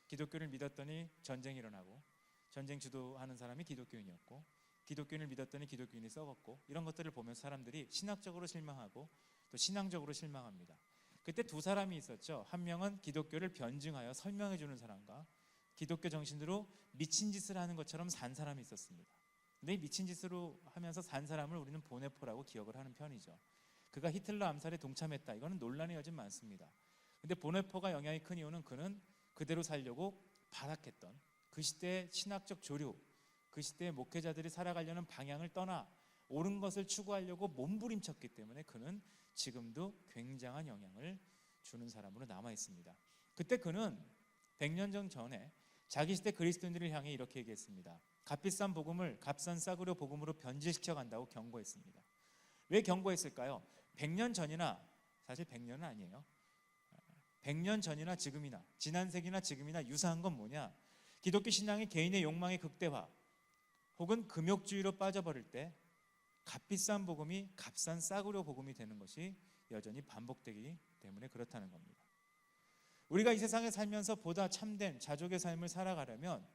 기독교를 믿었더니 전쟁이 일어나고 전쟁 주도하는 사람이 기독교인이었고 기독교인을 믿었더니 기독교인이 썩었고 이런 것들을 보면서 사람들이 신학적으로 실망하고 또 신앙적으로 실망합니다. 그때 두 사람이 있었죠. 한 명은 기독교를 변증하여 설명해 주는 사람과 기독교 정신으로 미친 짓을 하는 것처럼 산 사람이 있었습니다. 근데 이 미친 짓으로 하면서 산 사람을 우리는 보네포라고 기억을 하는 편이죠. 그가 히틀러 암살에 동참했다. 이거는 논란의 여진 많습니다. 근데 보네포가 영향이 큰 이유는 그는 그대로 살려고 발악했던 그 시대의 신학적 조류, 그 시대의 목회자들이 살아가려는 방향을 떠나 옳은 것을 추구하려고 몸부림쳤기 때문에 그는 지금도 굉장한 영향을 주는 사람으로 남아 있습니다. 그때 그는 100년 전에 자기 시대 그리스도인들을 향해 이렇게 얘기했습니다. 값비싼 복음을 값싼 싸구려 복음으로 변질시켜 간다고 경고했습니다. 왜 경고했을까요? 100년 전이나, 사실 100년은 아니에요. 100년 전이나 지금이나 지난 세기나 지금이나 유사한 건 뭐냐? 기독교 신앙이 개인의 욕망의 극대화 혹은 금욕주의로 빠져버릴 때 값비싼 복음이 값싼 싸구려 복음이 되는 것이 여전히 반복되기 때문에 그렇다는 겁니다. 우리가 이 세상에 살면서 보다 참된 자족의 삶을 살아가려면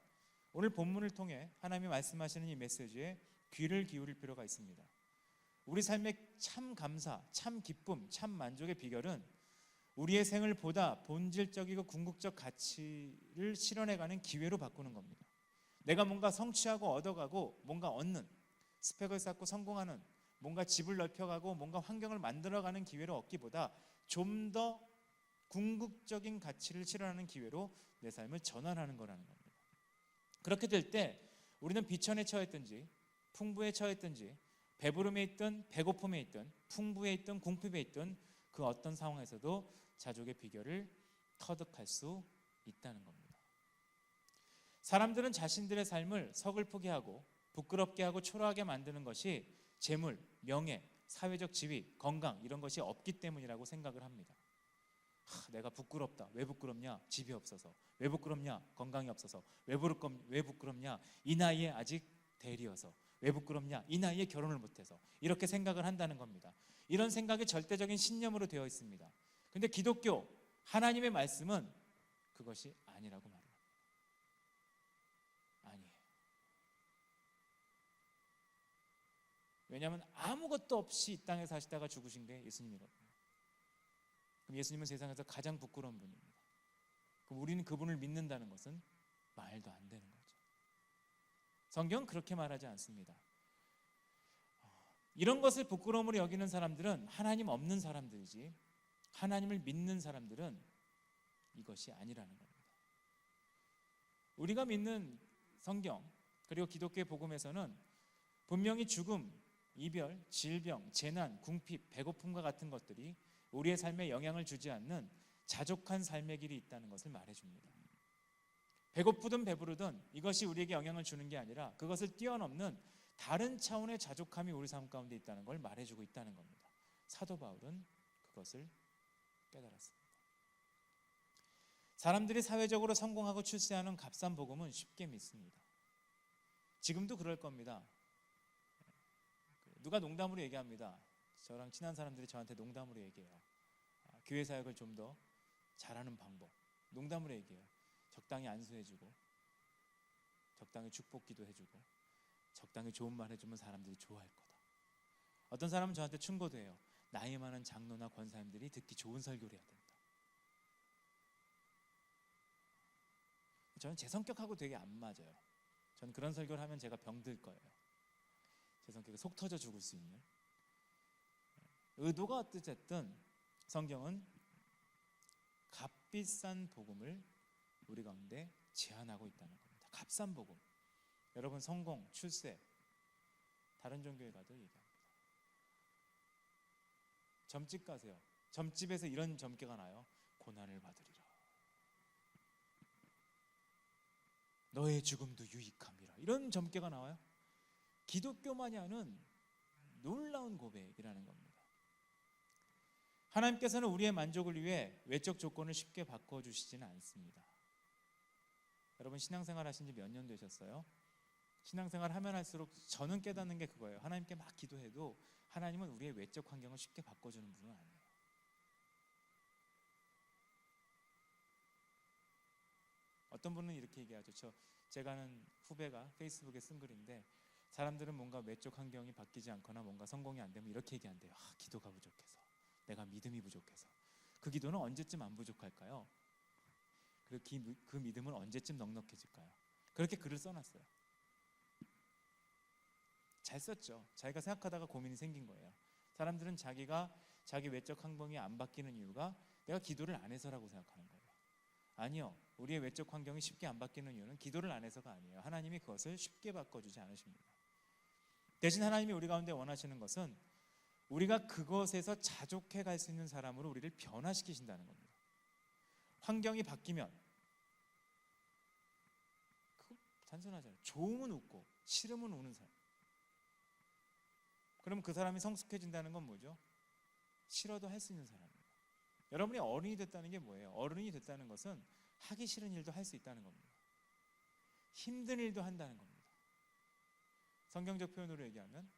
오늘 본문을 통해 하나님이 말씀하시는 이 메시지에 귀를 기울일 필요가 있습니다. 우리 삶의 참 감사, 참 기쁨, 참 만족의 비결은 우리의 생을 보다 본질적이고 궁극적 가치를 실현해가는 기회로 바꾸는 겁니다. 내가 뭔가 성취하고 얻어가고 뭔가 얻는, 스펙을 쌓고 성공하는, 뭔가 집을 넓혀가고 뭔가 환경을 만들어가는 기회로 얻기보다 좀 더 궁극적인 가치를 실현하는 기회로 내 삶을 전환하는 거라는 겁니다. 그렇게 될 때 우리는 비천에 처했든지 풍부에 처했든지 배부름에 있든 배고픔에 있든 풍부에 있든 궁핍에 있든 그 어떤 상황에서도 자족의 비결을 터득할 수 있다는 겁니다. 사람들은 자신들의 삶을 서글프게 하고 부끄럽게 하고 초라하게 만드는 것이 재물, 명예, 사회적 지위, 건강 이런 것이 없기 때문이라고 생각을 합니다. 내가 부끄럽다. 왜 부끄럽냐? 집이 없어서. 왜 부끄럽냐? 건강이 없어서. 왜 부끄럽냐? 이 나이에 아직 대리여서. 왜 부끄럽냐? 이 나이에 결혼을 못해서. 이렇게 생각을 한다는 겁니다. 이런 생각이 절대적인 신념으로 되어 있습니다. 근데 기독교, 하나님의 말씀은 그것이 아니라고 말합니다. 아니에요. 왜냐하면 아무것도 없이 이 땅에 사시다가 죽으신 게 예수님이거든요. 그럼 예수님은 세상에서 가장 부끄러운 분입니다. 그럼 우리는 그분을 믿는다는 것은 말도 안 되는 거죠. 성경은 그렇게 말하지 않습니다. 이런 것을 부끄러움으로 여기는 사람들은 하나님 없는 사람들이지, 하나님을 믿는 사람들은 이것이 아니라는 겁니다. 우리가 믿는 성경 그리고 기독교의 복음에서는 분명히 죽음, 이별, 질병, 재난, 궁핍, 배고픔과 같은 것들이 우리의 삶에 영향을 주지 않는 자족한 삶의 길이 있다는 것을 말해줍니다. 배고프든 배부르든 이것이 우리에게 영향을 주는 게 아니라 그것을 뛰어넘는 다른 차원의 자족함이 우리 삶 가운데 있다는 걸 말해주고 있다는 겁니다. 사도 바울은 그것을 깨달았습니다. 사람들이 사회적으로 성공하고 출세하는 값싼 복음은 쉽게 믿습니다. 지금도 그럴 겁니다. 누가 농담으로 얘기합니다. 저랑 친한 사람들이 저한테 농담으로 얘기해요. 교회 사역을 좀 더 잘하는 방법. 농담으로 얘기해요. 적당히 안수해주고, 적당히 축복기도 해주고, 적당히 좋은 말 해주면 사람들이 좋아할 거다. 어떤 사람은 저한테 충고도 해요. 나이 많은 장로나 권사님들이 듣기 좋은 설교를 해야 된다. 저는 제 성격하고 되게 안 맞아요. 저는 그런 설교를 하면 제가 병들 거예요. 제 성격에 속 터져 죽을 수 있는. 의도가 어쨌든 성경은 값비싼 복음을 우리 가운데 제안하고 있다는 겁니다. 값싼 복음. 여러분 성공, 출세 다른 종교에 가도 얘기합니다. 점집 가세요. 점집에서 이런 점괘가 나요. 고난을 받으리라. 너의 죽음도 유익함이라. 이런 점괘가 나와요. 기독교만이 하는 놀라운 고백이라는 겁니다. 하나님께서는 우리의 만족을 위해 외적 조건을 쉽게 바꿔주시지는 않습니다. 여러분 신앙생활 하신 지 몇 년 되셨어요? 신앙생활 하면 할수록 저는 깨닫는 게 그거예요. 하나님께 막 기도해도 하나님은 우리의 외적 환경을 쉽게 바꿔주는 분은 아니에요. 어떤 분은 이렇게 얘기하죠. 제가 아는 후배가 페이스북에 쓴 글인데 사람들은 뭔가 외적 환경이 바뀌지 않거나 뭔가 성공이 안 되면 이렇게 얘기한대요. 기도가 부족해서, 내가 믿음이 부족해서. 그 기도는 언제쯤 안 부족할까요? 그 믿음은 언제쯤 넉넉해질까요? 그렇게 글을 써놨어요. 잘 썼죠. 자기가 생각하다가 고민이 생긴 거예요. 사람들은 자기 외적 환경이 안 바뀌는 이유가 내가 기도를 안 해서라고 생각하는 거예요. 아니요. 우리의 외적 환경이 쉽게 안 바뀌는 이유는 기도를 안 해서가 아니에요. 하나님이 그것을 쉽게 바꿔주지 않으십니다. 대신 하나님이 우리 가운데 원하시는 것은 우리가 그것에서 자족해 갈 수 있는 사람으로 우리를 변화시키신다는 겁니다. 환경이 바뀌면 그거 단순하잖아요. 좋으면 웃고 싫으면 우는 사람. 그럼 그 사람이 성숙해진다는 건 뭐죠? 싫어도 할 수 있는 사람입니다. 여러분이 어른이 됐다는 게 뭐예요? 어른이 됐다는 것은 하기 싫은 일도 할 수 있다는 겁니다. 힘든 일도 한다는 겁니다. 성경적 표현으로 얘기하면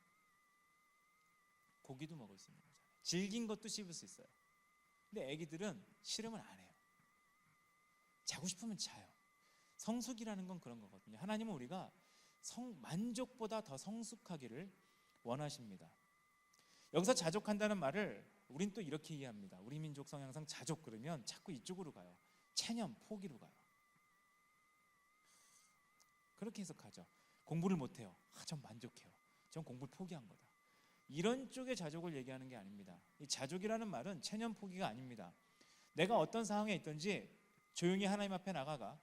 고기도 먹을 수 있는 거잖아요. 질긴 것도 씹을 수 있어요. 근데 애기들은 싫으면 안 해요. 자고 싶으면 자요. 성숙이라는 건 그런 거거든요. 하나님은 우리가 만족보다 더 성숙하기를 원하십니다. 여기서 자족한다는 말을 우린 또 이렇게 이해합니다. 우리 민족 성향상 자족 그러면 자꾸 이쪽으로 가요. 체념, 포기로 가요. 그렇게 해석하죠. 공부를 못해요. 전 만족해요. 전 공부를 포기한 거다. 이런 쪽의 자족을 얘기하는 게 아닙니다. 이 자족이라는 말은 체념 포기가 아닙니다. 내가 어떤 상황에 있든지 조용히 하나님 앞에 나가가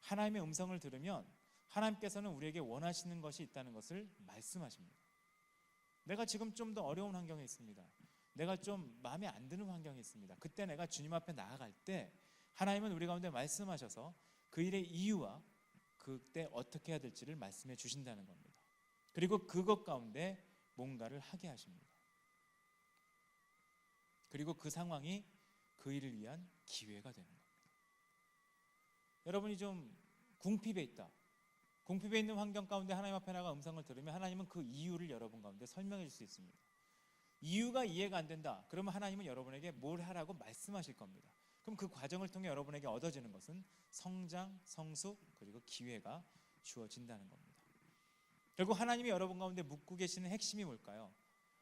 하나님의 음성을 들으면 하나님께서는 우리에게 원하시는 것이 있다는 것을 말씀하십니다. 내가 지금 좀 더 어려운 환경에 있습니다. 내가 좀 마음에 안 드는 환경에 있습니다. 그때 내가 주님 앞에 나아갈 때 하나님은 우리 가운데 말씀하셔서 그 일의 이유와 그때 어떻게 해야 될지를 말씀해 주신다는 겁니다. 그리고 그것 가운데 뭔가를 하게 하십니다. 그리고 그 상황이 그 일을 위한 기회가 되는 겁니다. 여러분이 좀 궁핍해 있다. 궁핍해 있는 환경 가운데 하나님 앞에 나가 음성을 들으면 하나님은 그 이유를 여러분 가운데 설명해 줄 수 있습니다. 이유가 이해가 안 된다. 그러면 하나님은 여러분에게 뭘 하라고 말씀하실 겁니다. 그럼 그 과정을 통해 여러분에게 얻어지는 것은 성장, 성숙, 그리고 기회가 주어진다는 겁니다. 결국 하나님이 여러분 가운데 묻고 계시는 핵심이 뭘까요?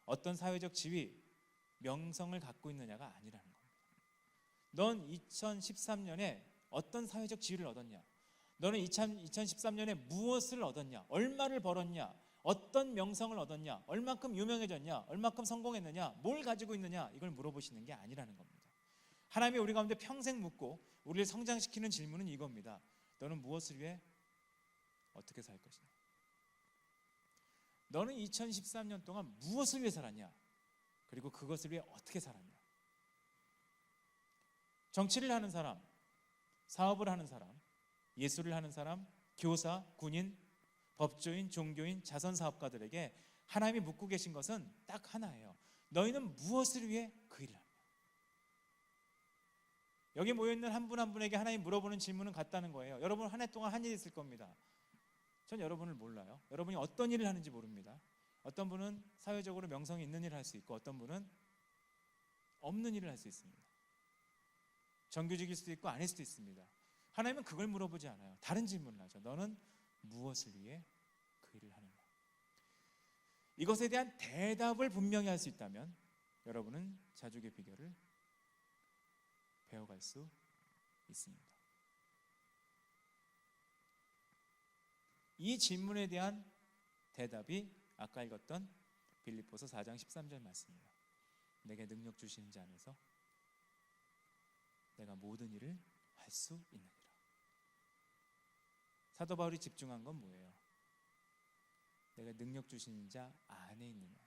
어떤 사회적 지위, 명성을 갖고 있느냐가 아니라는 겁니다. 넌 2013년에 어떤 사회적 지위를 얻었냐? 너는 2013년에 무엇을 얻었냐? 얼마를 벌었냐? 어떤 명성을 얻었냐? 얼만큼 유명해졌냐? 얼만큼 성공했느냐? 뭘 가지고 있느냐? 이걸 물어보시는 게 아니라는 겁니다. 하나님이 우리 가운데 평생 묻고 우리를 성장시키는 질문은 이겁니다. 너는 무엇을 위해 어떻게 살 것이냐? 너는 2013년 동안 무엇을 위해 살았냐? 그리고 그것을 위해 어떻게 살았냐? 정치를 하는 사람, 사업을 하는 사람, 예술을 하는 사람, 교사, 군인, 법조인, 종교인, 자선사업가들에게 하나님이 묻고 계신 것은 딱 하나예요. 너희는 무엇을 위해 그 일을 하냐? 여기 모여있는 한 분 한 분에게 하나님 물어보는 질문은 같다는 거예요. 여러분 한 해 동안 한 일이 있을 겁니다. 전 여러분을 몰라요. 여러분이 어떤 일을 하는지 모릅니다. 어떤 분은 사회적으로 명성이 있는 일을 할 수 있고 어떤 분은 없는 일을 할 수 있습니다. 정규직일 수도 있고 아닐 수도 있습니다. 하나님은 그걸 물어보지 않아요. 다른 질문을 하죠. 너는 무엇을 위해 그 일을 하느냐? 이것에 대한 대답을 분명히 할 수 있다면 여러분은 자족의 비결을 배워갈 수 있습니다. 이 질문에 대한 대답이 아까 읽었던 빌립보서 4장 13절 말씀입니다. 내게 능력 주시는 자 안에서 내가 모든 일을 할 수 있느니라. 사도 바울이 집중한 건 뭐예요? 내가 능력 주시는 자 안에 있느냐예요.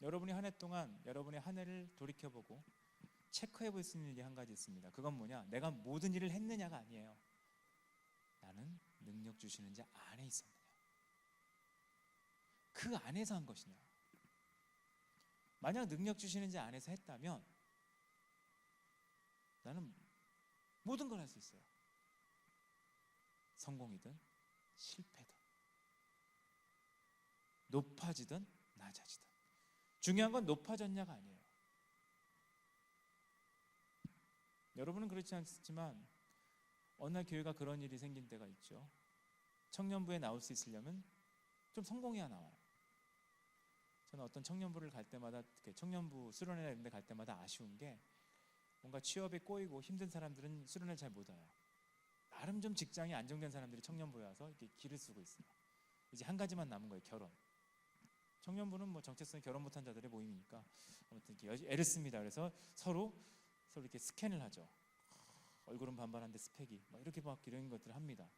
여러분이 한 해 동안 여러분의 한 해를 돌이켜보고 체크해 볼 수 있는 일이 한 가지 있습니다. 그건 뭐냐? 내가 모든 일을 했느냐가 아니에요. 나는 능력 주시는 자 안에 있었느냐? 그 안에서 한 것이냐? 만약 능력 주시는 자 안에서 했다면 나는 모든 걸 할 수 있어요. 성공이든 실패든 높아지든 낮아지든 중요한 건 높아졌냐가 아니에요. 여러분은 그렇지 않지만 어느 날 교회가 그런 일이 생긴 때가 있죠. 청년부에 나올 수 있으려면 좀 성공해야 나와요. 저는 어떤 청년부를 갈 때마다 청년부 수련회 이런 데 갈 때마다 아쉬운 게 뭔가 취업에 꼬이고 힘든 사람들은 수련회를 잘 못 와요. 나름 좀 직장이 안정된 사람들이 청년부에 와서 이렇게 길을 쓰고 있어요. 이제 한 가지만 남은 거예요. 결혼. 청년부는 뭐 정체성이 결혼 못한 자들의 모임이니까 아무튼 이렇게 애를 씁니다. 그래서 서로 이렇게 스캔을 하죠. 얼굴은 반반한데 스펙이 막 이렇게 막 이런 것들을 합니다.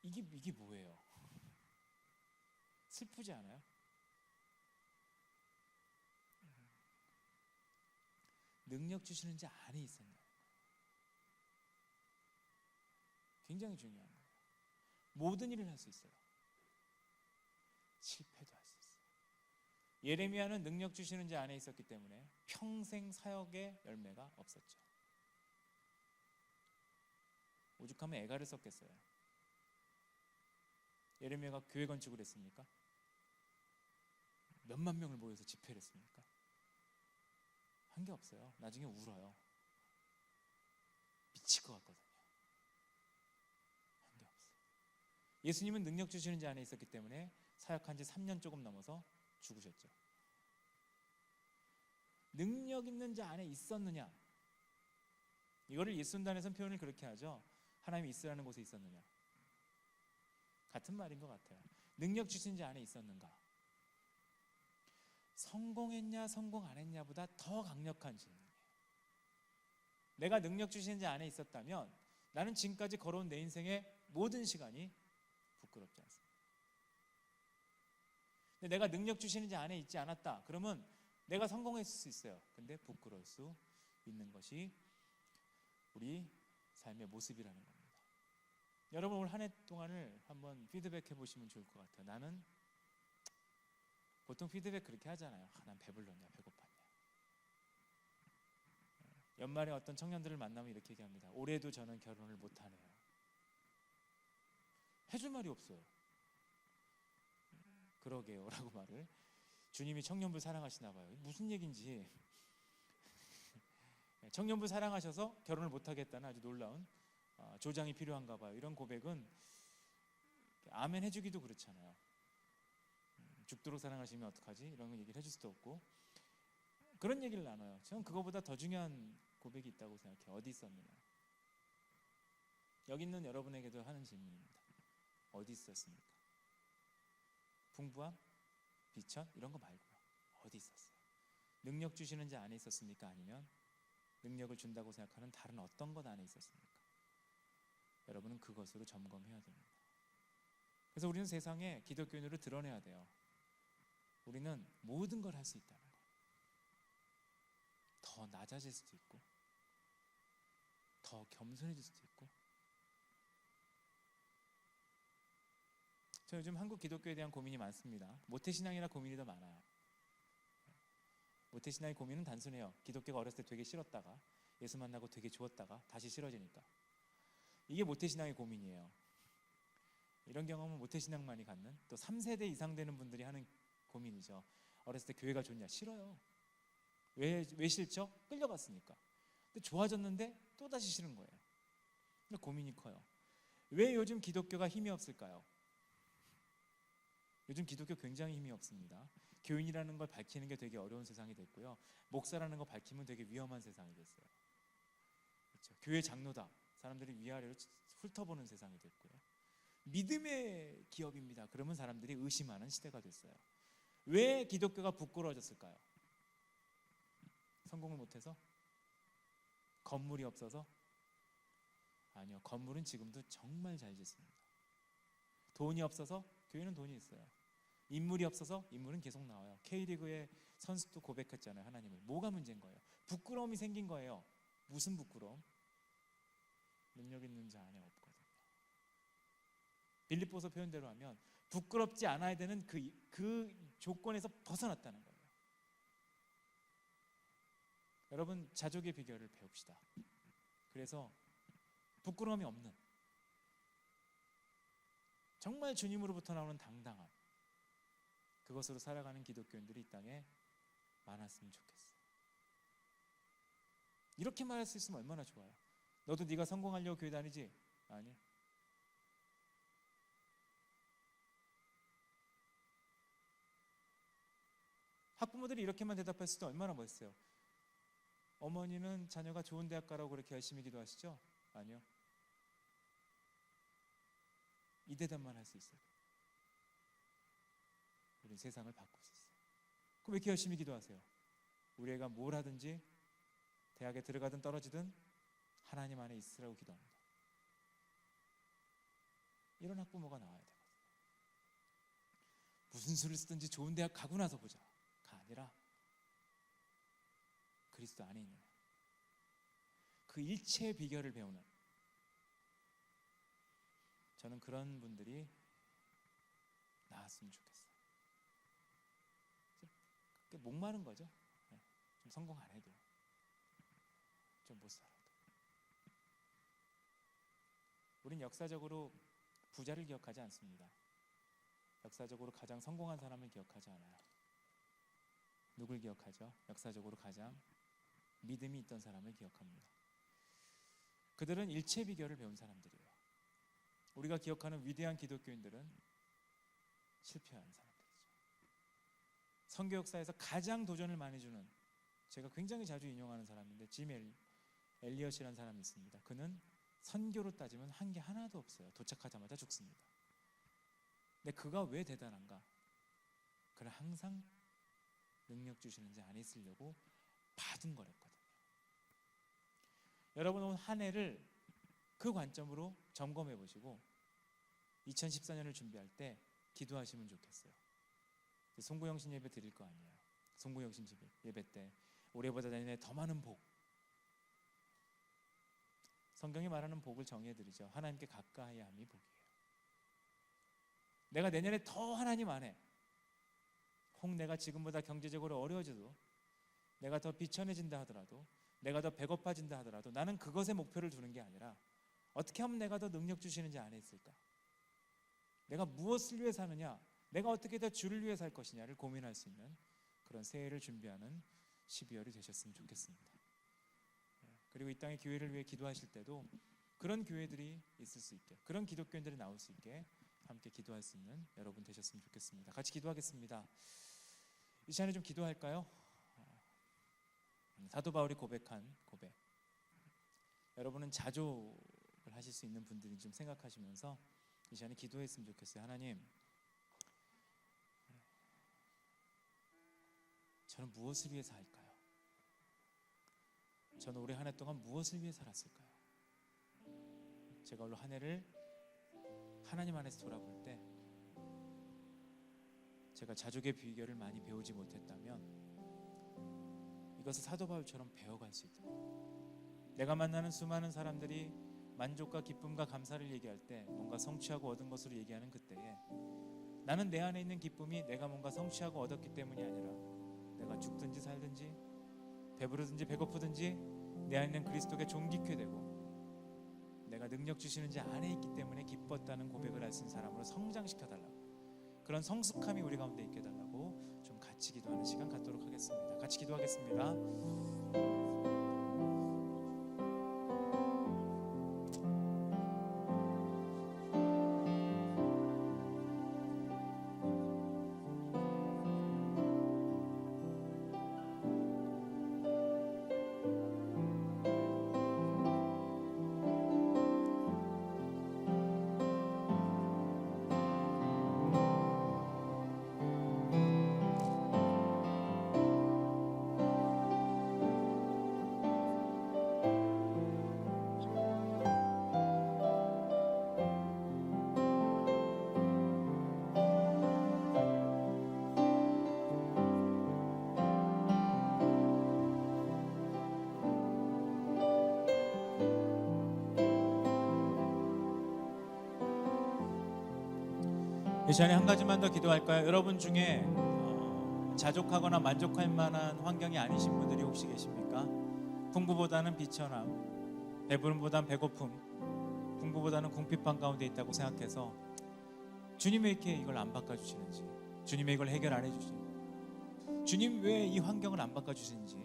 이게 뭐예요? 슬프지 않아요? 능력 주시는 자 안에 있었나요? 굉장히 중요한 거예요. 모든 일을 할 수 있어요. 실패도 할 수 있어요. 예레미야는 능력 주시는 자 안에 있었기 때문에 평생 사역의 열매가 없었죠. 오죽하면 애가를 썼겠어요. 예레미야가 교회 건축을 했습니까? 몇만 명을 모여서 집회를 했습니까? 한 게 없어요. 나중에 울어요. 미칠 것 같거든요. 한 게 없어요. 예수님은 능력 주시는 자 안에 있었기 때문에 사역한 지 3년 조금 넘어서 죽으셨죠. 능력 있는 자 안에 있었느냐? 이거를 예순단에서는 표현을 그렇게 하죠. 하나님이 있으라는 곳에 있었느냐? 같은 말인 것 같아요. 능력 주신 자 안에 있었는가? 성공했냐 성공 안 했냐보다 더 강력한 질문이에요. 내가 능력 주시는 자 안에 있었다면 나는 지금까지 걸어온 내 인생의 모든 시간이 부끄럽지 않습니다. 근데 내가 능력 주시는 자 안에 있지 않았다. 그러면 내가 성공했을 수 있어요. 근데 부끄러울 수 있는 것이 우리 삶의 모습이라는 겁니다. 여러분 올 한 해 동안을 한번 피드백해 보시면 좋을 것 같아요. 나는 보통 피드백 그렇게 하잖아요. 난 배불렀냐, 배고팠냐. 연말에 어떤 청년들을 만나면 이렇게 얘기합니다. 올해도 저는 결혼을 못하네요. 해줄 말이 없어요. 그러게요 라고 말을. 주님이 청년부 사랑하시나 봐요. 무슨 얘기인지. 청년부 사랑하셔서 결혼을 못하겠다는 아주 놀라운 조장이 필요한가 봐요. 이런 고백은 아멘 해주기도 그렇잖아요. 죽도록 사랑하시면 어떡하지? 이런 거 얘기를 해줄 수도 없고. 그런 얘기를 나눠요. 저는 그거보다 더 중요한 고백이 있다고 생각해요. 어디 있었느냐. 여기 있는 여러분에게도 하는 질문입니다. 어디 있었습니까? 풍부함? 비천? 이런 거 말고요. 어디 있었어요? 능력 주시는 자 안에 있었습니까? 아니면 능력을 준다고 생각하는 다른 어떤 것 안에 있었습니까? 여러분은 그것으로 점검해야 됩니다. 그래서 우리는 세상에 기독교인으로 드러내야 돼요. 우리는 모든 걸 할 수 있다는 거. 더 낮아질 수도 있고 더 겸손해질 수도 있고. 저 요즘 한국 기독교에 대한 고민이 많습니다. 모태신앙이라 고민이 더 많아요. 모태신앙의 고민은 단순해요. 기독교가 어렸을 때 되게 싫었다가 예수 만나고 되게 좋았다가 다시 싫어지니까. 이게 모태신앙의 고민이에요. 이런 경험은 모태신앙만이 갖는, 또 3세대 이상 되는 분들이 하는 고민이죠. 어렸을 때 교회가 좋냐? 싫어요. 왜 싫죠? 끌려갔으니까. 근데 좋아졌는데 또 다시 싫은 거예요. 그러니까 고민이 커요. 왜 요즘 기독교가 힘이 없을까요? 요즘 기독교 굉장히 힘이 없습니다. 교인이라는 걸 밝히는 게 되게 어려운 세상이 됐고요. 목사라는 거 밝히면 되게 위험한 세상이 됐어요. 그렇죠? 교회 장로다. 사람들이 위아래로 훑어보는 세상이 됐고요. 믿음의 기업입니다. 그러면 사람들이 의심하는 시대가 됐어요. 왜 기독교가 부끄러워졌을까요? 성공을 못해서? 건물이 없어서? 아니요. 건물은 지금도 정말 잘 짓습니다. 돈이 없어서? 교회는 돈이 있어요. 인물이 없어서? 인물은 계속 나와요. K리그의 선수도 고백했잖아요. 하나님을. 뭐가 문제인 거예요? 부끄러움이 생긴 거예요. 무슨 부끄러움? 능력 있는 자 안에 없거든요. 빌립보서 표현대로 하면 부끄럽지 않아야 되는 그 조건에서 벗어났다는 거예요. 여러분 자족의 비결을 배웁시다. 그래서 부끄러움이 없는, 정말 주님으로부터 나오는 당당함, 그것으로 살아가는 기독교인들이 이 땅에 많았으면 좋겠어요. 이렇게 말할 수 있으면 얼마나 좋아요. 너도 네가 성공하려고 교회 다니지? 아니. 학부모들이 이렇게만 대답했을 때 얼마나 멋있어요. 어머니는 자녀가 좋은 대학 가라고 그렇게 열심히 기도하시죠? 아니요. 이 대답만 할 수 있어요. 우리 세상을 바꿀 수 있어요. 그럼 왜 이렇게 열심히 기도하세요? 우리 애가 뭘 하든지 대학에 들어가든 떨어지든 하나님 안에 있으라고 기도합니다. 이런 학부모가 나와야 되거든요. 무슨 수를 쓰든지 좋은 대학 가고 나서 보자가 아니라 그리스도 안에 있는 그 일체의 비결을 배우는, 저는 그런 분들이 나왔으면 좋겠어요. 목마른 거죠. 좀 성공 안 해도, 좀 못 살아도. 우린 역사적으로 부자를 기억하지 않습니다. 역사적으로 가장 성공한 사람을 기억하지 않아요. 누굴 기억하죠? 역사적으로 가장 믿음이 있던 사람을 기억합니다. 그들은 일체 비결을 배운 사람들이에요. 우리가 기억하는 위대한 기독교인들은 실패한 사람들이죠. 선교 역사에서 가장 도전을 많이 주는, 제가 굉장히 자주 인용하는 사람인데 짐 엘리엇이라는 사람이 있습니다. 그는 선교로 따지면 한 게 하나도 없어요. 도착하자마자 죽습니다. 근데 그가 왜 대단한가? 그는 항상 능력 주시는 자 안에 있으려고 받은 거랬거든요. 여러분 온 한 해를 그 관점으로 점검해 보시고 2014년을 준비할 때 기도하시면 좋겠어요. 송구영신 예배 드릴 거 아니에요. 송구영신 예배 때 올해보다 내년에 더 많은 복, 성경이 말하는 복을 정의해드리죠. 하나님께 가까이 함이 복이에요. 내가 내년에 더 하나님 안에, 혹 내가 지금보다 경제적으로 어려워져도, 내가 더 비천해진다 하더라도, 내가 더 배고파진다 하더라도 나는 그것에 목표를 두는 게 아니라 어떻게 하면 내가 더 능력 주시는 자 안에 있을까? 내가 무엇을 위해 사느냐? 내가 어떻게 더 주를 위해 살 것이냐를 고민할 수 있는 그런 새해를 준비하는 12월이 되셨으면 좋겠습니다. 그리고 이 땅의 교회를 위해 기도하실 때도 그런 교회들이 있을 수 있게, 그런 기독교인들이 나올 수 있게 함께 기도할 수 있는 여러분 되셨으면 좋겠습니다. 같이 기도하겠습니다. 이 시간에 좀 기도할까요? 사도 바울이 고백한 고백, 여러분은 자족을 하실 수 있는 분들이 좀 생각하시면서 이 시간에 기도했으면 좋겠어요. 하나님, 저는 무엇을 위해 살까요? 저는 올해 한 해 동안 무엇을 위해 살았을까요? 제가 오늘 한 해를 하나님 안에서 돌아볼 때 제가 자족의 비결을 많이 배우지 못했다면 이것을 사도 바울처럼 배워갈 수 있도록, 내가 만나는 수많은 사람들이 만족과 기쁨과 감사를 얘기할 때 뭔가 성취하고 얻은 것으로 얘기하는 그때에 나는 내 안에 있는 기쁨이 내가 뭔가 성취하고 얻었기 때문이 아니라 내가 죽든지 살든지 배부르든지 배고프든지 내 안에 있는 그리스도께 존귀케 되고 내가 능력 주시는 자 안에 있기 때문에 기뻤다는 고백을 할 수 있는 사람으로 성장시켜달라고, 그런 성숙함이 우리 가운데 있게 해달라고 좀 같이 기도하는 시간 갖도록 하겠습니다. 같이 기도하겠습니다. 이 시간에 한 가지만 더 기도할까요? 여러분 중에 자족하거나 만족할 만한 환경이 아니신 분들이 혹시 계십니까? 풍부보다는 비천함, 배부름보다는 배고픔, 풍부보다는 궁핍한 가운데 있다고 생각해서 주님 왜 이렇게 이걸 안 바꿔주시는지, 주님 왜 이걸 해결 안 해주시는지, 주님 왜 이 환경을 안 바꿔주시는지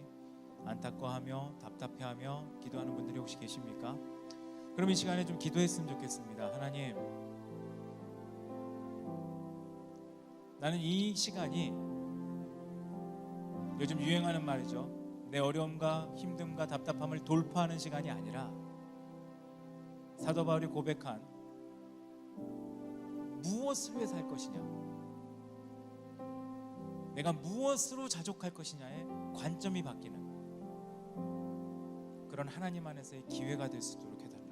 안타까워하며 답답해하며 기도하는 분들이 혹시 계십니까? 그럼 이 시간에 좀 기도했으면 좋겠습니다. 하나님, 나는 이 시간이 요즘 유행하는 말이죠, 내 어려움과 힘듦과 답답함을 돌파하는 시간이 아니라 사도 바울이 고백한 무엇을 위해 살 것이냐, 내가 무엇으로 자족할 것이냐의 관점이 바뀌는 그런 하나님 안에서의 기회가 될 수 있도록 해달라고.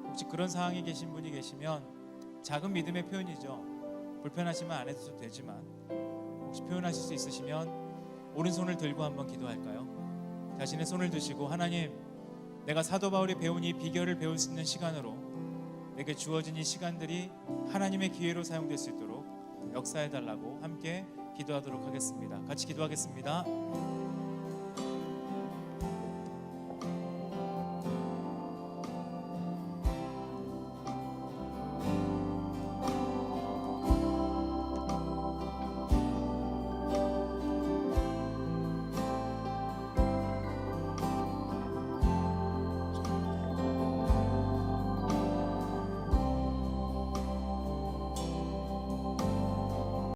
혹시 그런 상황에 계신 분이 계시면 작은 믿음의 표현이죠. 불편하시면 안 해도 되지만 혹시 표현하실 수 있으시면 오른손을 들고 한번 기도할까요? 자신의 손을 드시고, 하나님, 내가 사도 바울이 배운 이 비결을 배울 수 있는 시간으로 내게 주어진 이 시간들이 하나님의 기회로 사용될 수 있도록 역사해달라고 함께 기도하도록 하겠습니다. 같이 기도하겠습니다.